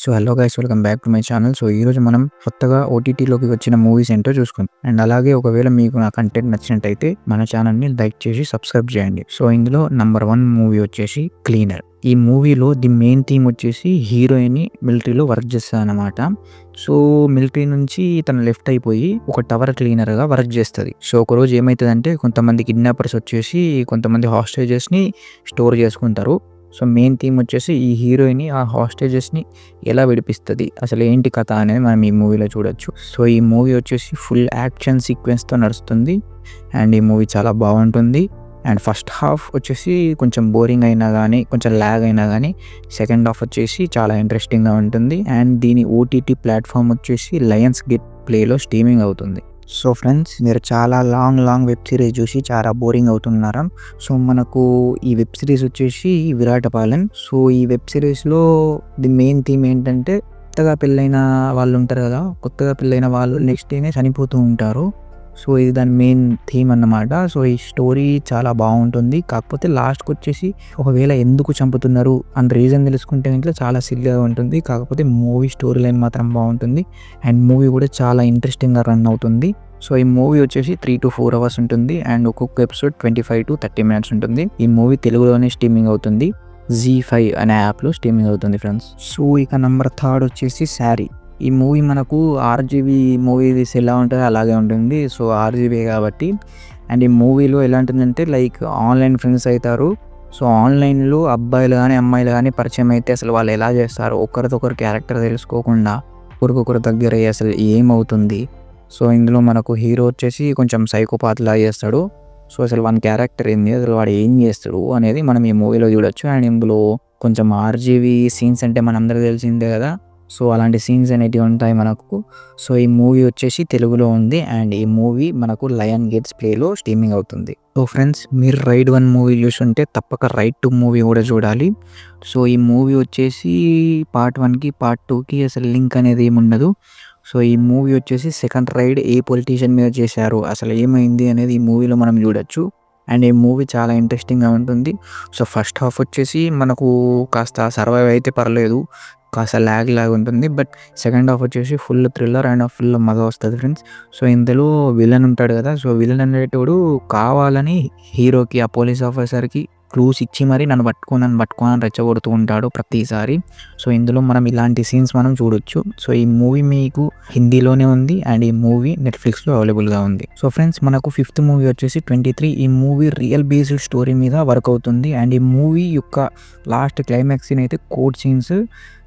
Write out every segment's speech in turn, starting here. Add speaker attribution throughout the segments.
Speaker 1: So hello guys, welcome back to my channel. So ఈరోజు మనం కొత్తగా ఓటీటీలోకి వచ్చిన మూవీస్ ఏంటో చూసుకుందాం. అండ్ అలాగే ఒకవేళ మీకు నా కంటెంట్ నచ్చినట్టయితే మన ఛానల్ని లైక్ చేసి సబ్స్క్రైబ్ చేయండి. సో ఇందులో నంబర్ 1 మూవీ వచ్చేసి క్లీనర్. ఈ మూవీలో ది మెయిన్ థీమ్ వచ్చేసి హీరోయిన్ మిలిటరీలో వర్క్ చేస్తుంది అనమాట. సో మిలిటరీ నుంచి తను లెఫ్ట్ అయిపోయి ఒక టవర్ క్లీనర్గా వర్క్ చేస్తుంది. సో ఒకరోజు ఏమవుతుందంటే కొంతమంది కిడ్నాపర్స్ వచ్చేసి కొంతమంది హాస్టేజెస్ని స్టోర్ చేసుకుంటారు. సో మెయిన్ థీమ్ వచ్చేసి ఈ హీరోయిన్ ఆ హాస్టేజెస్ని ఎలా విడిపిస్తుంది, అసలు ఏంటి కథ అనేది మనం ఈ మూవీలో చూడొచ్చు. సో ఈ మూవీ వచ్చేసి ఫుల్ యాక్షన్ సీక్వెన్స్తో నడుస్తుంది అండ్ ఈ మూవీ చాలా బాగుంటుంది. అండ్ ఫస్ట్ హాఫ్ వచ్చేసి కొంచెం బోరింగ్ అయినా కానీ, కొంచెం ల్యాగ్ అయినా కానీ, సెకండ్ హాఫ్ వచ్చేసి చాలా ఇంట్రెస్టింగ్గా ఉంటుంది. అండ్ దీని ఓటీటీ ప్లాట్ఫామ్ వచ్చేసి లయన్స్ గేట్ ప్లేలో స్ట్రీమింగ్ అవుతుంది. సో ఫ్రెండ్స్, మీరు చాలా లాంగ్ వెబ్ సిరీస్ చూసి చాలా బోరింగ్ అవుతున్నారా? సో మనకు ఈ వెబ్ సిరీస్ వచ్చేసి విరాటపాలెం. సో ఈ వెబ్ సిరీస్లో ది మెయిన్ థీమ్ ఏంటంటే కొత్తగా పెళ్ళైన వాళ్ళు ఉంటారు కదా, కొత్తగా పెళ్ళైన వాళ్ళు నెక్స్ట్ డేనే చనిపోతూ ఉంటారు. సో ఇది దాని మెయిన్ థీమ్ అన్నమాట. సో ఈ స్టోరీ చాలా బాగుంటుంది. కాకపోతే లాస్ట్కి వచ్చేసి ఒకవేళ ఎందుకు చంపుతున్నారు అని రీజన్ తెలుసుకుంటే ఇంట్లో చాలా సిల్లీగా ఉంటుంది. కాకపోతే మూవీ స్టోరీ లైన్ మాత్రం బాగుంటుంది అండ్ మూవీ కూడా చాలా ఇంట్రెస్టింగ్గా రన్ అవుతుంది. సో ఈ మూవీ వచ్చేసి 3 to 4 hours ఉంటుంది అండ్ ఒక్కొక్క ఎపిసోడ్ 25 to 30 minutes ఉంటుంది. ఈ మూవీ తెలుగులోనే స్ట్రీమింగ్ అవుతుంది. ZEE5 అనే యాప్లో స్ట్రీమింగ్ అవుతుంది ఫ్రెండ్స్. సో ఇక నంబర్ 3 వచ్చేసి శారీ. ఈ మూవీ మనకు ఆర్జీబీ మూవీస్ ఎలా ఉంటుందో అలాగే ఉంటుంది. సో ఆర్జీబీ కాబట్టి అండ్ ఈ మూవీలో ఎలా ఉంటుందంటే లైక్ ఆన్లైన్ ఫ్రెండ్స్ అవుతారు. సో ఆన్లైన్లో అబ్బాయిలు కానీ అమ్మాయిలు కానీ పరిచయం అయితే అసలు వాళ్ళు ఎలా చేస్తారు, ఒకరికొకరు క్యారెక్టర్ తెలుసుకోకుండా ఒకరికొకరు దగ్గర అసలు ఏమవుతుంది. సో ఇందులో మనకు హీరో వచ్చేసి కొంచెం సైకోపాత్ లా చేస్తాడు. సో అసలు వాని క్యారెక్టర్ ఏంది, అసలు వాడు ఏం చేస్తాడు అనేది మనం ఈ మూవీలో చూడొచ్చు. అండ్ ఇందులో కొంచెం ఆర్జీబీ సీన్స్ అంటే మనందరికీ తెలిసిందే కదా. సో అలాంటి సీన్స్ అనేటివి ఉంటాయి మనకు. సో ఈ మూవీ వచ్చేసి తెలుగులో ఉంది అండ్ ఈ మూవీ మనకు లయన్ గేట్స్ ప్లేలో స్ట్రీమింగ్ అవుతుంది. సో ఫ్రెండ్స్, మీరు రైడ్ 1 మూవీ చూసుంటే తప్పక రైడ్ 2 మూవీ కూడా చూడాలి. సో ఈ మూవీ వచ్చేసి పార్ట్ 1కి పార్ట్ 2కి అసలు లింక్ అనేది ఏమి ఉండదు. సో ఈ మూవీ వచ్చేసి సెకండ్ రైడ్ ఏ పొలిటీషియన్ మీద చేశారు, అసలు ఏమైంది అనేది ఈ మూవీలో మనం చూడొచ్చు. అండ్ ఈ మూవీ చాలా ఇంట్రెస్టింగ్గా ఉంటుంది. సో ఫస్ట్ హాఫ్ వచ్చేసి మనకు కాస్త సర్వైవ్ అయితే పర్లేదు, కాస్త ల్యాగ్ ఉంటుంది. బట్ సెకండ్ హాఫ్ వచ్చేసి ఫుల్ థ్రిల్లర్ అండ్ ఫుల్ మజా వస్తుంది ఫ్రెండ్స్. సో ఇందులో విలన్ ఉంటాడు కదా, సో విలన్ అనేటోడు కావాలని హీరోకి ఆ పోలీస్ ఆఫీసర్కి క్లూస్ ఇచ్చి మరి నన్ను పట్టుకోనని రెచ్చగొడుతూ ఉంటాడు ప్రతిసారి. సో ఇందులో మనం ఇలాంటి సీన్స్ మనం చూడొచ్చు. సో ఈ మూవీ మీకు హిందీలోనే ఉంది అండ్ ఈ మూవీ నెట్ఫ్లిక్స్లో అవైలబుల్గా ఉంది. సో ఫ్రెండ్స్, మనకు 5th మూవీ వచ్చేసి 23. ఈ మూవీ రియల్ బేస్డ్ స్టోరీ మీద వర్క్ అవుతుంది అండ్ ఈ మూవీ యొక్క లాస్ట్ క్లైమాక్స్ సీన్ అయితే కోర్ట్ సీన్స్,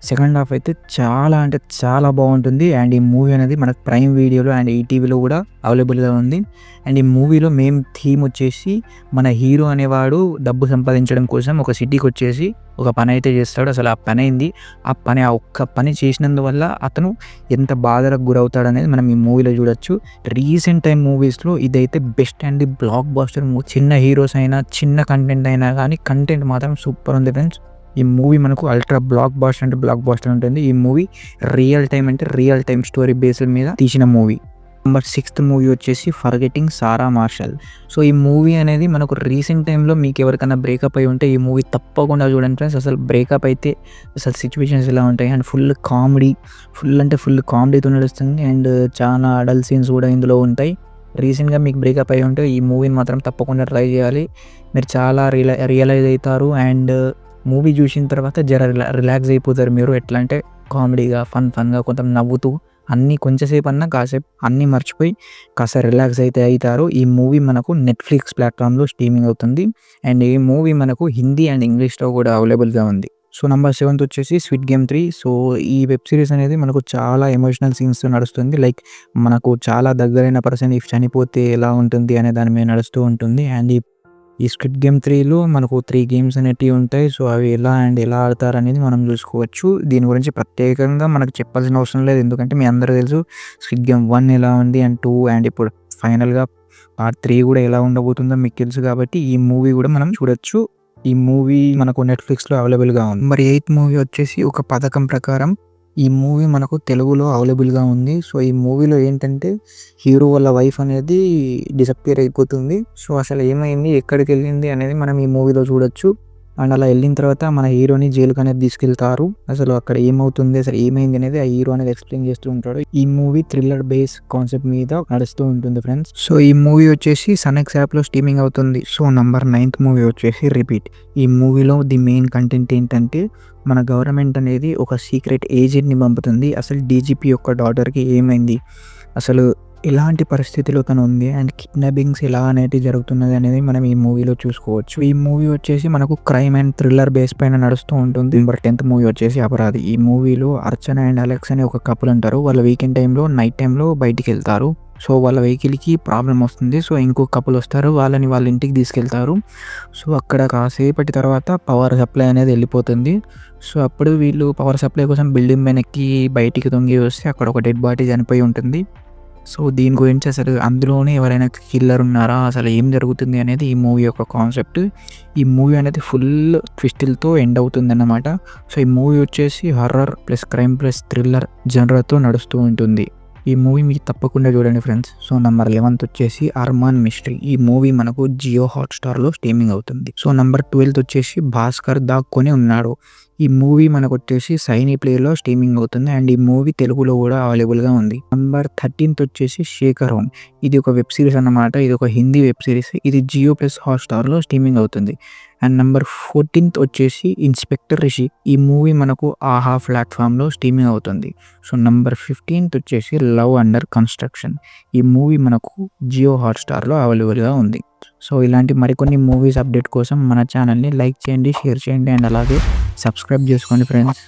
Speaker 1: సెకండ్ హాఫ్ అయితే చాలా అంటే చాలా బాగుంటుంది. అండ్ ఈ మూవీ అనేది మనకు ప్రైమ్ వీడియోలో అండ్ ఈటీవీలో కూడా అవైలబుల్గా ఉంది. అండ్ ఈ మూవీలో మెయిన్ థీమ్ వచ్చేసి మన హీరో అనేవాడు డబ్బు సంపాదించడం కోసం ఒక సిటీకి వచ్చేసి ఒక పని అయితే చేస్తాడు. అసలు ఆ పని అయింది, ఆ ఒక్క పని చేసినందువల్ల అతను ఎంత బాధలకు గురవుతాడు అనేది మనం ఈ మూవీలో చూడొచ్చు. రీసెంట్ టైం మూవీస్లో ఇదైతే బెస్ట్ అండ్ బ్లాక్ బాస్టర్. చిన్న హీరోస్ అయినా చిన్న కంటెంట్ అయినా కానీ కంటెంట్ మాత్రం సూపర్ ఉంది ఫ్రెండ్స్. ఈ మూవీ మనకు అల్ట్రా బ్లాక్ బాస్టర్ ఉంటుంది. ఈ movie real time story based మీద తీసిన మూవీ. నెంబర్ 6th మూవీ వచ్చేసి ఫర్గెటింగ్ సారా మార్షల్. సో ఈ మూవీ అనేది మనకు రీసెంట్ టైంలో మీకు ఎవరికైనా బ్రేకప్ అయి ఉంటే ఈ మూవీ తప్పకుండా చూడండి ఫ్రెండ్స్. అసలు బ్రేకప్ అయితే అసలు సిచ్యువేషన్స్ ఎలా ఉంటాయి అండ్ ఫుల్ కామెడీతో నడుస్తుంది అండ్ చాలా అడల్ట్ సీన్స్ కూడా ఇందులో ఉంటాయి. రీసెంట్గా మీకు బ్రేకప్ అయి ఉంటే ఈ మూవీని మాత్రం తప్పకుండా ట్రై చేయాలి. మీరు చాలా రియలైజ్ అవుతారు అండ్ మూవీ చూసిన తర్వాత రిలాక్స్ అయిపోతారు మీరు. ఎట్లా అంటే కామెడీగా ఫన్గా కొంచెం నవ్వుతూ అన్నీ కొంచెంసేపు అన్నా కాసేపు అన్నీ మర్చిపోయి కాస్త రిలాక్స్ అయితే అవుతారు. ఈ మూవీ మనకు నెట్ఫ్లిక్స్ ప్లాట్ఫామ్లో స్ట్రీమింగ్ అవుతుంది అండ్ ఈ మూవీ మనకు హిందీ అండ్ ఇంగ్లీష్లో కూడా అవైలబుల్గా ఉంది. సో నెంబర్ 7 వచ్చేసి స్క్విడ్ గేమ్ 3. సో ఈ వెబ్ సిరీస్ అనేది మనకు చాలా ఎమోషనల్ సీన్స్తో నడుస్తుంది. లైక్ మనకు చాలా దగ్గరైన పర్సన్ ఇఫ్ చనిపోతే ఎలా ఉంటుంది అనే దాని మీద నడుస్తూ ఉంటుంది. అండ్ ఈ స్క్విడ్ గేమ్ 3లో మనకు 3 గేమ్స్ అనేటివి ఉంటాయి. సో అవి ఎలా ఆడతారు అనేది మనం చూసుకోవచ్చు. దీని గురించి ప్రత్యేకంగా మనకు చెప్పాల్సిన అవసరం లేదు, ఎందుకంటే మీ అందరికీ తెలుసు స్క్విడ్ గేమ్ 1 ఎలా ఉంది అండ్ 2 అండ్ ఇప్పుడు ఫైనల్గా పార్ట్ 3 కూడా ఎలా ఉండబోతుందో మీకు తెలుసు. కాబట్టి ఈ మూవీ కూడా మనం చూడొచ్చు. ఈ మూవీ మనకు నెట్ఫ్లిక్స్లో అవైలబుల్గా ఉంది. మరి 8th మూవీ వచ్చేసి ఒక పథకం ప్రకారం. ఈ మూవీ మనకు తెలుగులో అవైలబుల్గా ఉంది. సో ఈ మూవీలో ఏంటంటే హీరో వాళ్ళ వైఫ్ అనేది డిసప్పియర్ అయిపోతుంది. సో అసలు ఏమైంది, ఎక్కడికి వెళ్ళింది అనేది మనం ఈ మూవీలో చూడొచ్చు. అండ్ అలా వెళ్ళిన తర్వాత మన హీరోని జైలుకి అనేది తీసుకెళ్తారు. అసలు అక్కడ ఏమవుతుంది, అసలు ఏమైంది అనేది ఆ హీరో అనేది ఎక్స్ప్లెయిన్ చేస్తూ ఉంటాడు. ఈ మూవీ థ్రిల్లర్ బేస్ కాన్సెప్ట్ మీద నడుస్తూ ఉంటుంది ఫ్రెండ్స్. సో ఈ మూవీ వచ్చేసి సన్ఎక్స్ యాప్ లో స్ట్రీమింగ్ అవుతుంది. సో నంబర్ 9th మూవీ వచ్చేసి రిపీట్. ఈ మూవీలో ది మెయిన్ కంటెంట్ ఏంటంటే మన గవర్నమెంట్ అనేది ఒక సీక్రెట్ ఏజెంట్ని పంపుతుంది. అసలు డీజీపీ యొక్క డాటర్కి ఏమైంది, అసలు ఎలాంటి పరిస్థితిలో తను ఉంది, అండ్ కిడ్నాపింగ్స్ ఎలా అనేది జరుగుతున్నది అనేది మనం ఈ మూవీలో చూసుకోవచ్చు. ఈ మూవీ వచ్చేసి మనకు క్రైమ్ అండ్ థ్రిల్లర్ బేస్ పైన నడుస్తూ ఉంటుంది. నంబర్ 10th మూవీ వచ్చేసి అపరాధి. ఈ మూవీలో అర్చన అండ్ అలెక్స్ అనే ఒక కపుల్ ఉంటారు. వాళ్ళ వీకెండ్ టైంలో నైట్ టైంలో బయటికి వెళ్తారు. సో వాళ్ళ వెహికల్కి ప్రాబ్లం వస్తుంది. సో ఇంకో కపుల్ వస్తారు, వాళ్ళని వాళ్ళ ఇంటికి తీసుకెళ్తారు. సో అక్కడ కాసేపటి తర్వాత పవర్ సప్లై అనేది వెళ్ళిపోతుంది. సో అప్పుడు వీళ్ళు పవర్ సప్లై కోసం బిల్డింగ్ వెనక్కి బయటికి తొంగి వస్తే అక్కడ ఒక డెడ్ బాడీ చనిపోయి ఉంటుంది. సో దీని గురించి అసలు అందులోనే ఎవరైనా కిల్లర్ ఉన్నారా, అసలు ఏం జరుగుతుంది అనేది ఈ మూవీ యొక్క కాన్సెప్ట్. ఈ మూవీ అనేది ఫుల్ ట్విస్టులతో ఎండ్ అవుతుంది అన్నమాట. సో ఈ మూవీ వచ్చేసి horror plus crime plus thriller జనరతో నడుస్తూ ఉంటుంది. ఈ మూవీ మీకు తప్పకుండా చూడండి ఫ్రెండ్స్. సో నంబర్ 11th వచ్చేసి అర్మాన్ మిస్టరీ. ఈ మూవీ మనకు జియో హాట్స్టార్లో స్ట్రీమింగ్ అవుతుంది. సో నంబర్ 12th వచ్చేసి భాస్కర్ దాక్కొని ఉన్నాడు. ఈ మూవీ మనకు వచ్చేసి సైనీ ప్లేలో స్ట్రీమింగ్ అవుతుంది అండ్ ఈ మూవీ తెలుగులో కూడా అవైలబుల్గా ఉంది. నంబర్ 13th వచ్చేసి శేఖర్ హోమ్. ఇది ఒక వెబ్ సిరీస్ అన్నమాట. ఇది ఒక హిందీ వెబ్ సిరీస్. ఇది జియో ప్లస్ హాట్స్టార్లో స్ట్రీమింగ్ అవుతుంది. అండ్ నంబర్ 14th వచ్చేసి ఇన్స్పెక్టర్ రిషి. ఈ మూవీ మనకు ఆహా ప్లాట్ఫామ్లో స్ట్రీమింగ్ అవుతుంది. సో నంబర్ 15th వచ్చేసి లవ్ అండర్ కన్స్ట్రక్షన్. ఈ మూవీ మనకు జియో హాట్స్టార్లో అవైలబుల్గా ఉంది. సో ఇలాంటి మరికొన్ని మూవీస్ అప్డేట్ కోసం మన ఛానల్ని లైక్ చేయండి, షేర్ చేయండి అండ్ అలాగే సబ్స్క్రైబ్ చేసుకోండి ఫ్రెండ్స్.